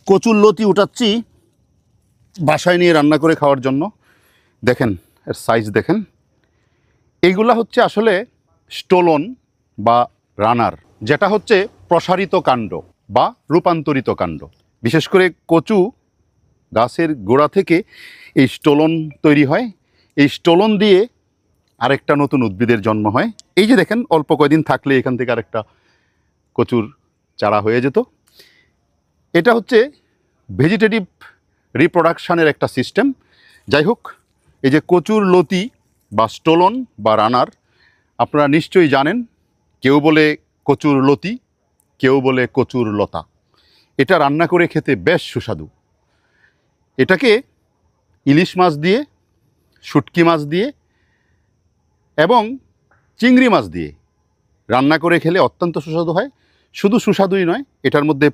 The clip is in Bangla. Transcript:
কচুর লতি উঠাচ্ছি বাসায় নিয়ে রান্না করে খাওয়ার জন্য। দেখেন এর সাইজ দেখেন। এইগুলা হচ্ছে আসলে স্টোলন বা রানার, যেটা হচ্ছে প্রসারিত কাণ্ড বা রূপান্তরিত কাণ্ড। বিশেষ করে কচু গাছের গোড়া থেকে এই স্টোলন তৈরি হয়। এই স্টোলন দিয়ে আরেকটা নতুন উদ্ভিদের জন্ম হয়। এই যে দেখেন, অল্প কয়দিন থাকলে এখান থেকে আরেকটা কচুর চারা হয়ে যেত। এটা হচ্ছে ভেজিটেটিভ রিপ্রোডাকশানের একটা সিস্টেম। যাই হোক, এই যে কচুর লতি বা স্টোলন বা রানার আপনারা নিশ্চয়ই জানেন। কেউ বলে কচুর লতি, কেউ বলে কচুর লতা। এটা রান্না করে খেতে বেশ সুস্বাদু। এটাকে ইলিশ মাছ দিয়ে, শুটকি মাছ দিয়ে এবং চিংড়ি মাছ দিয়ে রান্না করে খেলে অত্যন্ত সুস্বাদু হয়। শুধু সুস্বাদুই নয়, এটার মধ্যে